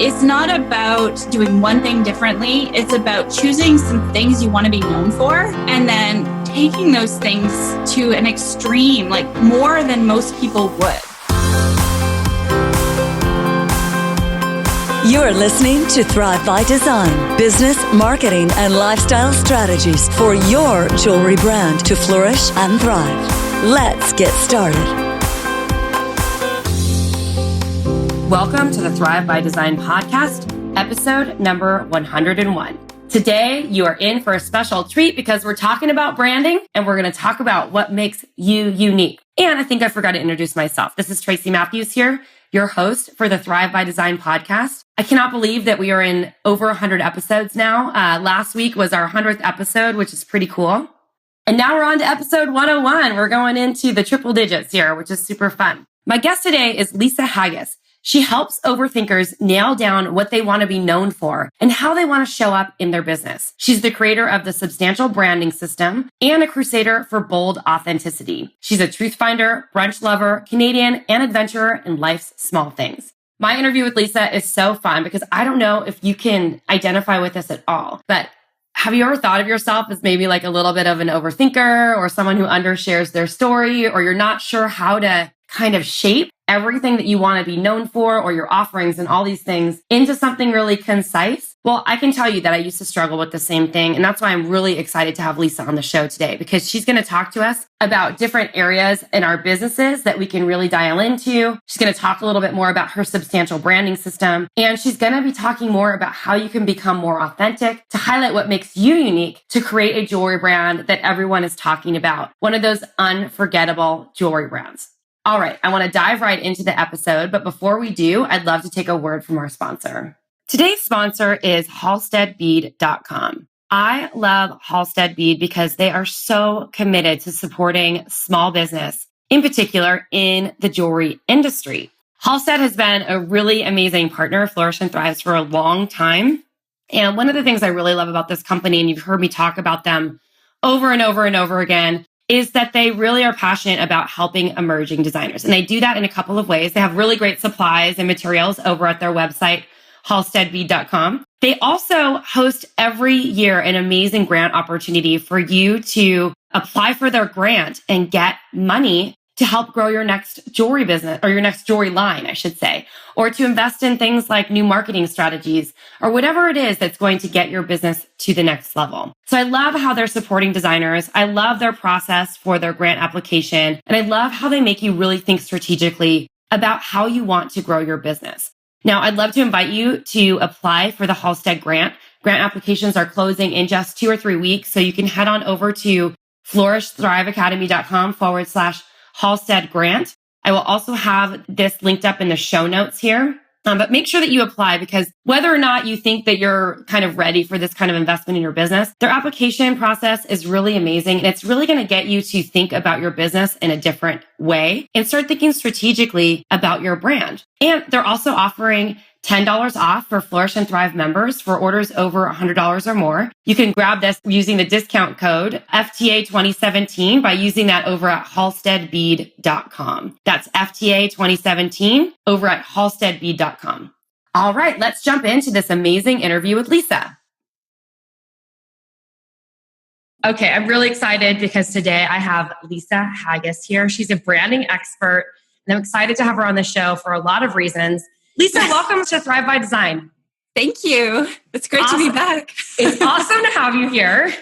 It's not about doing one thing differently. It's about choosing some things you want to be known for and then taking those things to an extreme, like more than most people would. You're listening to Thrive by Design, business, marketing, and lifestyle strategies for your jewelry brand to flourish and thrive. Let's get started. Welcome to the Thrive by Design podcast, episode number 101. Today, you are in for a special treat because we're talking about branding and we're going to talk about what makes you unique. And I think I forgot to introduce myself. This is Tracy Matthews here, your host for the Thrive by Design podcast. I cannot believe that we are in over 100 episodes now. Last week was our 100th episode, which is pretty cool. And now we're on to episode 101. We're going into the triple digits here, which is super fun. My guest today is Lisa Haggis. She helps overthinkers nail down what they want to be known for and how they want to show up in their business. She's the creator of the Substantial Branding System and a crusader for bold authenticity. She's a truth finder, brunch lover, Canadian, and adventurer in life's small things. My interview with Lisa is so fun because I don't know if you can identify with this at all, but have you ever thought of yourself as maybe like a little bit of an overthinker or someone who undershares their story, or you're not sure how to kind of shape everything that you want to be known for or your offerings and all these things into something really concise? Well, I can tell you that I used to struggle with the same thing. And that's why I'm really excited to have Lisa on the show today, because she's going to talk to us about different areas in our businesses that we can really dial into. She's going to talk a little bit more about her substantial branding system. And she's going to be talking more about how you can become more authentic to highlight what makes you unique to create a jewelry brand that everyone is talking about. One of those unforgettable jewelry brands. All right, I want to dive right into the episode, but before we do, I'd love to take a word from our sponsor. Today's sponsor is halsteadbead.com. I love Halstead Bead because they are so committed to supporting small business, in particular in the jewelry industry. Halstead has been a really amazing partner of Flourish and Thrives for a long time. And one of the things I really love about this company, and you've heard me talk about them over and over and over again, is that they really are passionate about helping emerging designers. And they do that in a couple of ways. They have really great supplies and materials over at their website, halsteadbead.com. They also host every year an amazing grant opportunity for you to apply for their grant and get money to help grow your next jewelry business, or your next jewelry line, I should say, or to invest in things like new marketing strategies or whatever it is that's going to get your business to the next level. So I love how they're supporting designers. I love their process for their grant application. And I love how they make you really think strategically about how you want to grow your business. Now, I'd love to invite you to apply for the Halstead grant. Grant applications are closing in just 2 or 3 weeks. So you can head on over to flourishthriveacademy.com/Halstead grant. I will also have this linked up in the show notes here. But make sure that you apply, because whether or not you think that you're kind of ready for this kind of investment in your business, their application process is really amazing. And it's really going to get you to think about your business in a different way and start thinking strategically about your brand. And they're also offering $10 off for Flourish and Thrive members for orders over $100 or more. You can grab this using the discount code FTA2017 by using that over at halsteadbead.com. That's FTA2017 over at halsteadbead.com. All right, let's jump into this amazing interview with Lisa. Okay, I'm really excited because today I have Lisa Haggis here. She's a branding expert, and I'm excited to have her on the show for a lot of reasons. Lisa, welcome to Thrive by Design. Thank you. It's great to be back. It's awesome to have you here.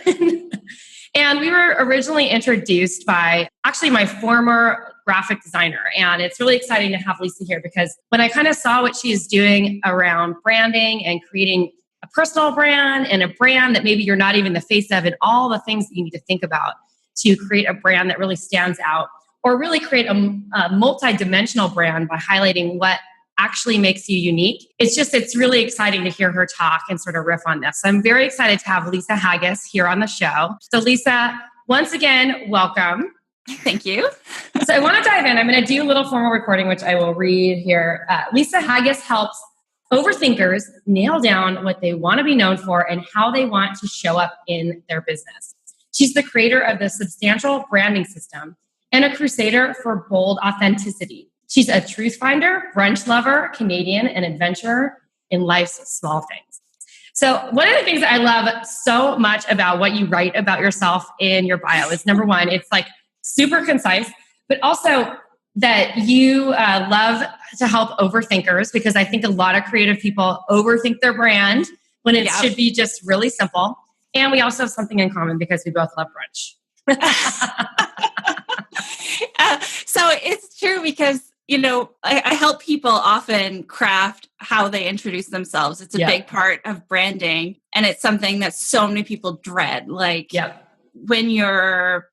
And we were originally introduced by actually my former graphic designer. And it's really exciting to have Lisa here because when I kind of saw what she's doing around branding and creating a personal brand and a brand that maybe you're not even the face of, and all the things that you need to think about to create a brand that really stands out, or really create a multi-dimensional brand by highlighting what actually makes you unique. It's really exciting to hear her talk and sort of riff on this. So I'm very excited to have Lisa Haggis here on the show. So Lisa, once again, welcome. Thank you. So I want to dive in. I'm going to do a little formal recording, which I will read here. Lisa Haggis helps overthinkers nail down what they want to be known for and how they want to show up in their business. She's the creator of the Substantial Branding System and a crusader for bold authenticity. She's a truth finder, brunch lover, Canadian, and adventurer in life's small things. So one of the things that I love so much about what you write about yourself in your bio is, number one, it's like super concise, but also that you love to help overthinkers, because I think a lot of creative people overthink their brand when it should be just really simple. And we also have something in common because we both love brunch. So it's true because, I help people often craft how they introduce themselves. It's a big part of branding, and it's something that so many people dread. Like when you're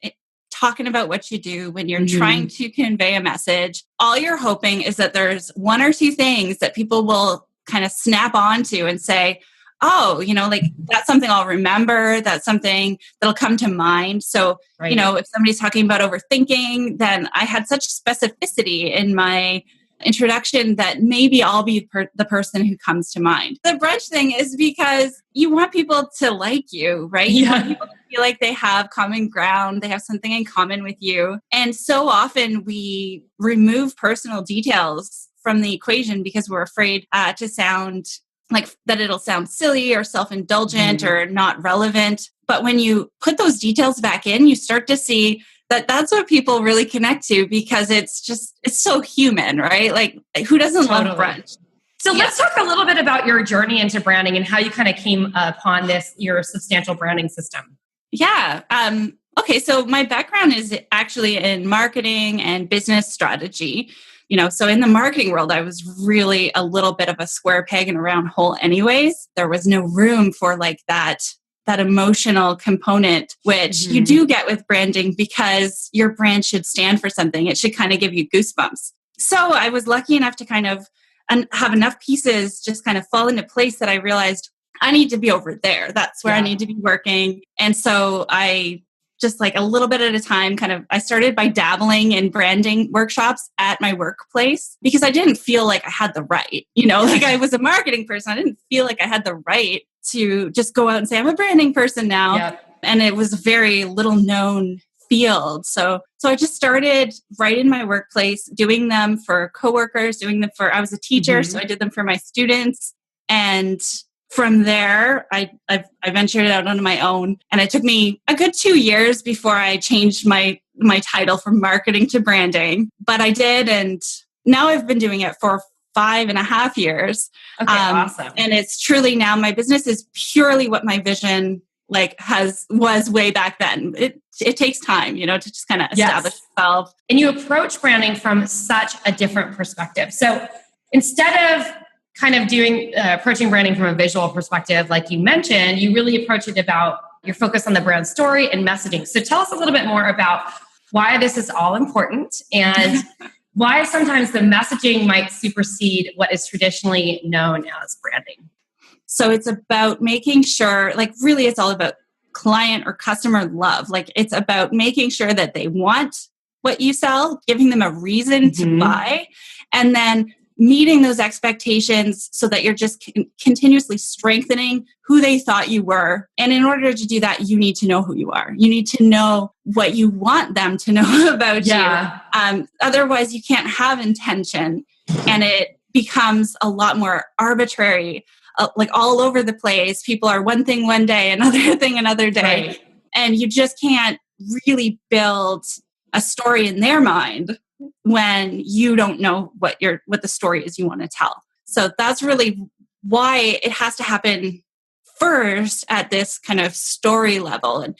talking about what you do, when you're trying to convey a message, all you're hoping is that there's one or two things that people will kind of snap onto and say, oh, like that's something I'll remember. That's something that'll come to mind. So, if somebody's talking about overthinking, then I had such specificity in my introduction that maybe I'll be the person who comes to mind. The brunch thing is because you want people to like you, right? You want people to feel like they have common ground. They have something in common with you. And so often we remove personal details from the equation because we're afraid to sound like that it'll sound silly or self-indulgent or not relevant. But when you put those details back in, you start to see that that's what people really connect to, because it's so human, right? Like, who doesn't love brunch? So let's talk a little bit about your journey into branding and how you kind of came upon your substantial branding system. Yeah. Okay. So my background is actually in marketing and business strategy. So in the marketing world, I was really a little bit of a square peg in a round hole anyways. There was no room for like that emotional component, which you do get with branding, because your brand should stand for something. It should kind of give you goosebumps. So I was lucky enough to kind of have enough pieces just kind of fall into place that I realized I need to be over there. That's where I need to be working. And so I just like a little bit at a time, I started by dabbling in branding workshops at my workplace, because I didn't feel like I had the right, like I was a marketing person. I didn't feel like I had the right to just go out and say, I'm a branding person now. Yeah. And it was a very little known field. So I just started right in my workplace, doing them for coworkers, I was a teacher, so I did them for my students. And from there, I ventured out on my own, and it took me a good 2 years before I changed my title from marketing to branding. But I did, and now I've been doing it for 5.5 years. Okay, awesome. And it's truly now my business is purely what my vision was way back then. It takes time, to just kind of establish itself. And you approach branding from such a different perspective. So instead of kind of approaching branding from a visual perspective, like you mentioned, you really approach it about your focus on the brand story and messaging. So tell us a little bit more about why this is all important and why sometimes the messaging might supersede what is traditionally known as branding. So it's about making sure, really it's all about client or customer love. It's about making sure that they want what you sell, giving them a reason to buy, and then meeting those expectations so that you're just continuously strengthening who they thought you were. And in order to do that, you need to know who you are. You need to know what you want them to know about you. Otherwise, you can't have intention, and it becomes a lot more arbitrary, all over the place. People are one thing one day, another thing another day. Right. And you just can't really build a story in their mind when you don't know what the story is you want to tell. So that's really why it has to happen first at this kind of story level. And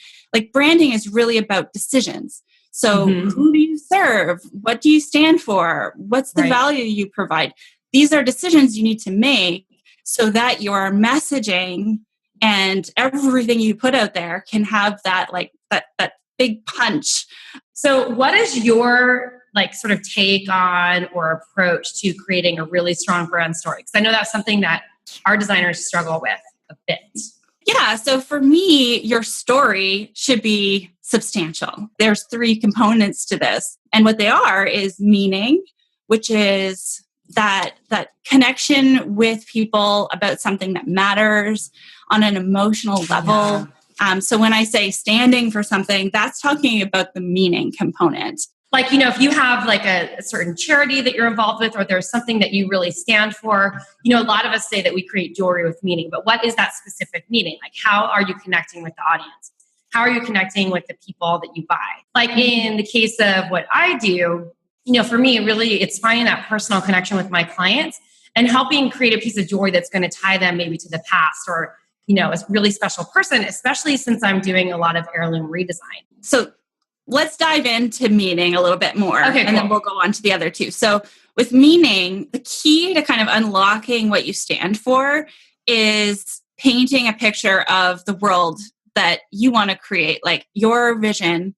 branding is really about decisions. So who do you serve? What do you stand for? What's the value you provide? These are decisions you need to make so that your messaging and everything you put out there can have that that big punch. So what is your sort of take on or approach to creating a really strong brand story? Because I know that's something that our designers struggle with a bit. Yeah. So for me, your story should be substantial. There's 3 components to this. And what they are is meaning, which is that connection with people about something that matters on an emotional level. So when I say standing for something, that's talking about the meaning component. Like, if you have like a certain charity that you're involved with, or there's something that you really stand for, a lot of us say that we create jewelry with meaning, but what is that specific meaning? Like, how are you connecting with the audience? How are you connecting with the people that you buy? Like in the case of what I do, for me, really, it's finding that personal connection with my clients and helping create a piece of jewelry that's going to tie them maybe to the past or, a really special person, especially since I'm doing a lot of heirloom redesign. So let's dive into meaning a little bit more. Okay, and then we'll go on to the other two. So with meaning, the key to kind of unlocking what you stand for is painting a picture of the world that you want to create, like your vision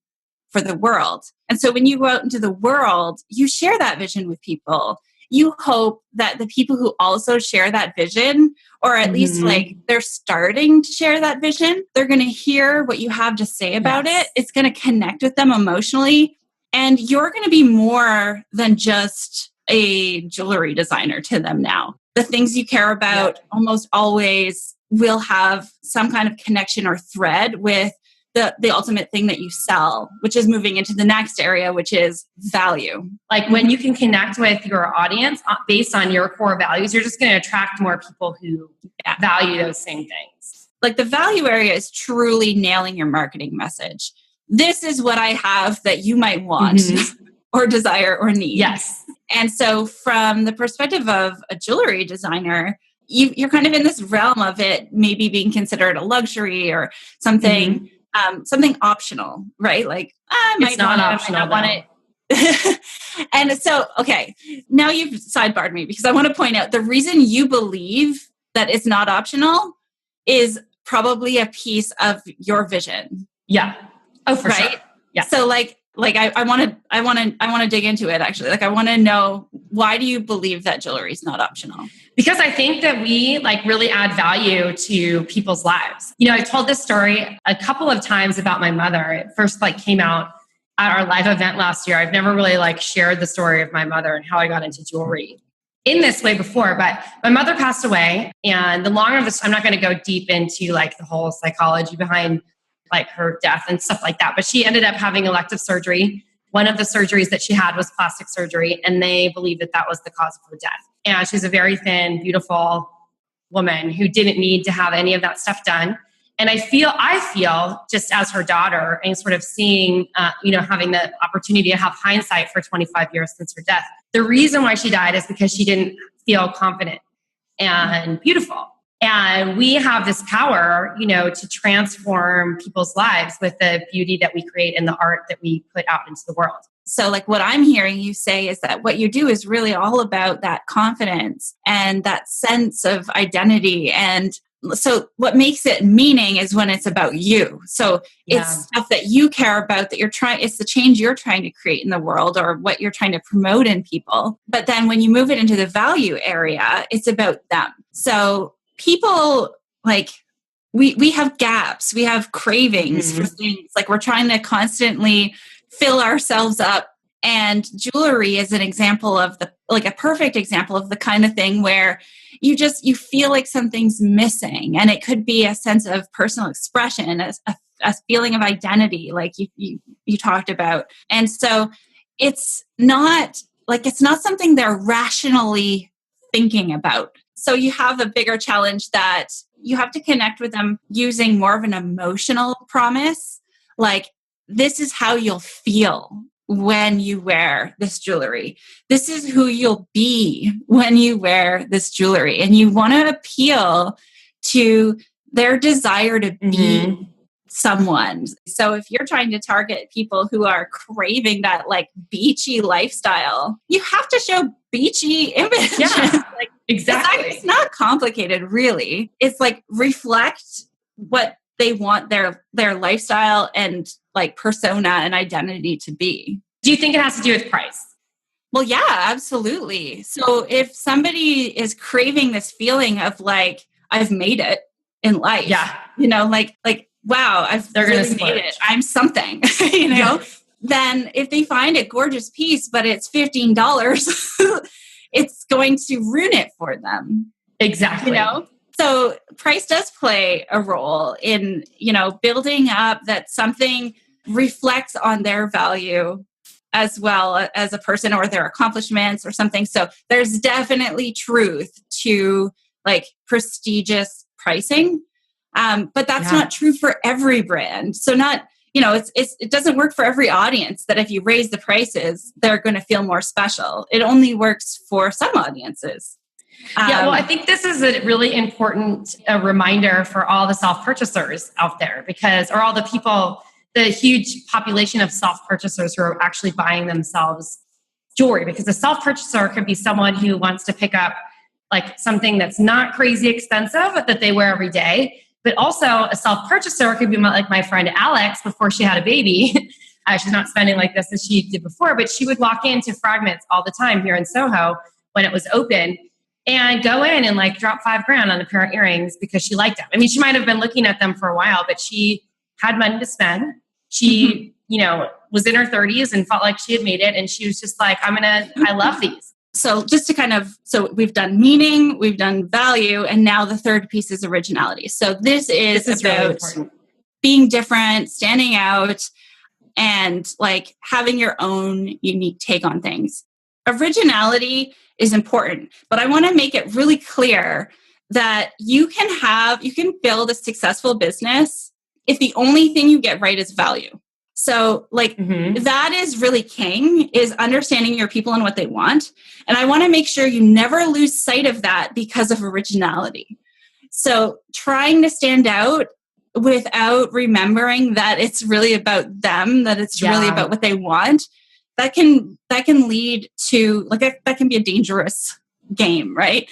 for the world. And so when you go out into the world, you share that vision with people. You hope that the people who also share that vision, or at least like they're starting to share that vision, they're going to hear what you have to say about it. It's going to connect with them emotionally. And you're going to be more than just a jewelry designer to them now. The things you care about almost always will have some kind of connection or thread with the ultimate thing that you sell, which is moving into the next area, which is value. Like when you can connect with your audience based on your core values, you're just going to attract more people who value those same things. Like the value area is truly nailing your marketing message. This is what I have that you might want or desire or need. Yes. And so from the perspective of a jewelry designer, you're kind of in this realm of it maybe being considered a luxury or something something optional, right? Like I might not want it. And so, okay, now you've sidebarred me because I want to point out the reason you believe that it's not optional is probably a piece of your vision. Yeah. Oh, for right? Sure. Yeah. So I want to dig into it actually. Like I want to know, why do you believe that jewelry is not optional? Because I think that we like really add value to people's lives. I told this story a couple of times about my mother. It first came out at our live event last year. I've never really shared the story of my mother and how I got into jewelry in this way before, but my mother passed away. And the longer of this, I'm not going to go deep into the whole psychology behind her death and stuff like that. But she ended up having elective surgery. One of the surgeries that she had was plastic surgery, and they believe that was the cause of her death. And she's a very thin, beautiful woman who didn't need to have any of that stuff done. And I feel just as her daughter and sort of seeing, having the opportunity to have hindsight for 25 years since her death. The reason why she died is because she didn't feel confident and beautiful. And we have this power, to transform people's lives with the beauty that we create and the art that we put out into the world. So what I'm hearing you say is that what you do is really all about that confidence and that sense of identity. And so what makes it meaning is when it's about you. So it's stuff that you care about, that it's the change you're trying to create in the world or what you're trying to promote in people. But then when you move it into the value area, it's about them. So people we have gaps, we have cravings for things. We're trying to constantly fill ourselves up, and jewelry is an example of a perfect example of the kind of thing where you feel like something's missing, and it could be a sense of personal expression, a feeling of identity, like you talked about. And so it's not something they're rationally thinking about. So you have a bigger challenge that you have to connect with them using more of an emotional promise. Like, this is how you'll feel when you wear this jewelry. This is who you'll be when you wear this jewelry. And you want to appeal to their desire to be someone. So if you're trying to target people who are craving that beachy lifestyle, you have to show beachy images. Yeah, exactly. It's not complicated, really. It's reflect what they want their lifestyle and persona and identity to be. Do you think it has to do with price? Well, yeah, absolutely. So if somebody is craving this feeling of I've made it in life, wow, they're really made it. I'm something, Then if they find a gorgeous piece, but it's $15, it's going to ruin it for them. Exactly. So price does play a role in, building up that something reflects on their value as well as a person or their accomplishments or something. So there's definitely truth to like prestigious pricing. But that's not true for every brand. So it doesn't work for every audience that if you raise the prices, they're going to feel more special. It only works for some audiences. Well, I think this is a really important reminder for all the self-purchasers out there or all the people, the huge population of self-purchasers who are actually buying themselves jewelry, because a self-purchaser could be someone who wants to pick up like something that's not crazy expensive that they wear every day. But also a self-purchaser could be like my friend Alex before she had a baby. She's not spending like this as she did before, but she would walk into Fragments all the time here in Soho when it was open and go in and like drop $5,000 on a pair of earrings because she liked them. I mean, she might have been looking at them for a while, but she had money to spend. She, was in her 30s and felt like she had made it. And she was just like, I love these. So just to so we've done meaning, we've done value, and now the third piece is originality. So this is about really being different, standing out, and like having your own unique take on things. Originality is important, but I want to make it really clear that you can build a successful business if the only thing you get right is value. So that is really king, is understanding your people and what they want. And I want to make sure you never lose sight of that because of originality. So trying to stand out without remembering that it's really about them, that it's really about what they want, that can lead to that can be a dangerous game, right?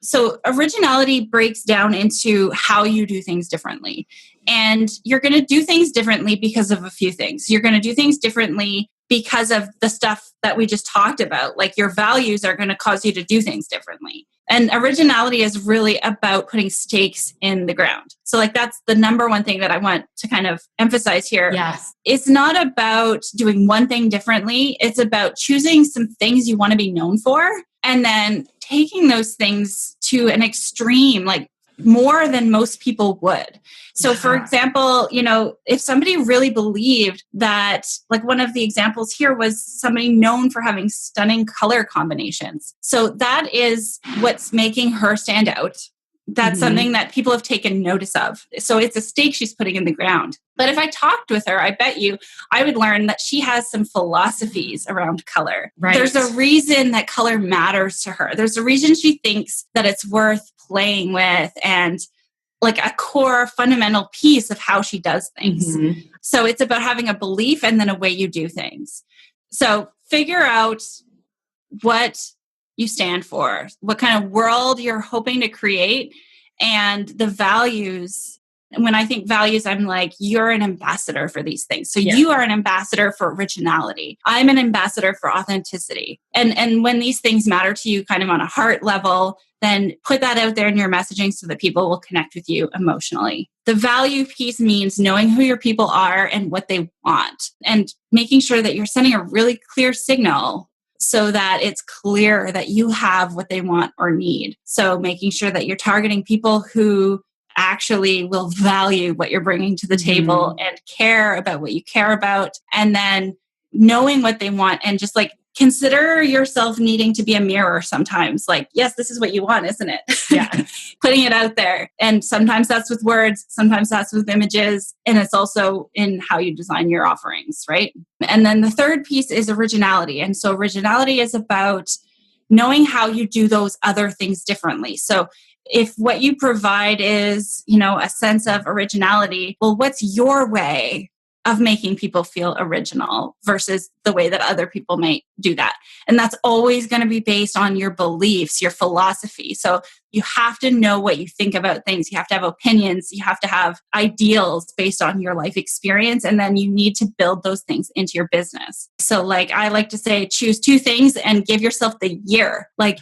So originality breaks down into how you do things differently. And you're going to do things differently because of a few things. You're going to do things differently because of the stuff that we just talked about. Like your values are going to cause you to do things differently. And originality is really about putting stakes in the ground. So that's the number one thing that I want to kind of emphasize here. Yes. It's not about doing one thing differently. It's about choosing some things you want to be known for and then taking those things to an extreme, like more than most people would. So for example, if somebody really believed that, like one of the examples here was somebody known for having stunning color combinations. So that is what's making her stand out. That's something that people have taken notice of. So it's a stake she's putting in the ground. But if I talked with her, I bet you I would learn that she has some philosophies around color. Right. There's a reason that color matters to her. There's a reason she thinks that it's worth playing with and like a core fundamental piece of how she does things. So it's about having a belief and then a way you do things. So figure out what you stand for, what kind of world you're hoping to create, and the values. And when I think values, I'm like, you're an ambassador for these things. So you are an ambassador for originality. I'm an ambassador for authenticity. And when these things matter to you kind of on a heart level, then put that out there in your messaging so that people will connect with you emotionally. The value piece means knowing who your people are and what they want, and making sure that you're sending a really clear signal so that it's clear that you have what they want or need. So making sure that you're targeting people who actually will value what you're bringing to the table and care about what you care about, and then knowing what they want and just like consider yourself needing to be a mirror sometimes. Like, yes, this is what you want, isn't it? Yeah. Putting it out there. And sometimes that's with words, sometimes that's with images, and it's also in how you design your offerings, right? And then the third piece is originality. And so originality is about knowing how you do those other things differently. So if what you provide is, a sense of originality, well, what's your way of making people feel original versus the way that other people might do that? And that's always going to be based on your beliefs, your philosophy. So you have to know what you think about things. You have to have opinions. You have to have ideals based on your life experience. And then you need to build those things into your business. So like I like to say, choose two things and give yourself the year. Like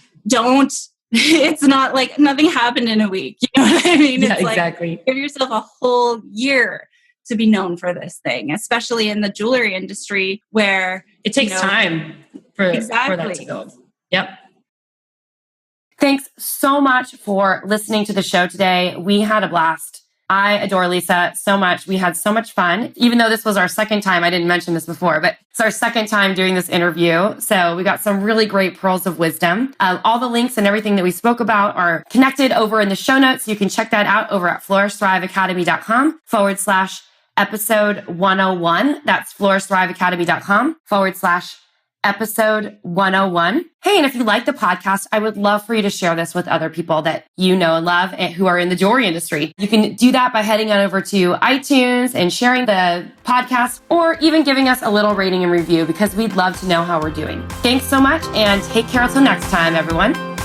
it's not like nothing happened in a week. You know what I mean? Yeah, it's exactly. Like, give yourself a whole year to be known for this thing, especially in the jewelry industry where it takes time for that to build. Yep. Thanks so much for listening to the show today. We had a blast I adore Lisa so much. We had so much fun, even though this was our second time. I didn't mention this before, but it's our second time doing this interview. So we got some really great pearls of wisdom. All the links and everything that we spoke about are connected over in the show notes. You can check that out over at flourishthriveacademy.com/episode 101. That's flourishthriveacademy.com/episode 101. Hey, and if you like the podcast, I would love for you to share this with other people that you know and love and who are in the jewelry industry. You can do that by heading on over to iTunes and sharing the podcast, or even giving us a little rating and review, because we'd love to know how we're doing. Thanks so much, and take care until next time, everyone.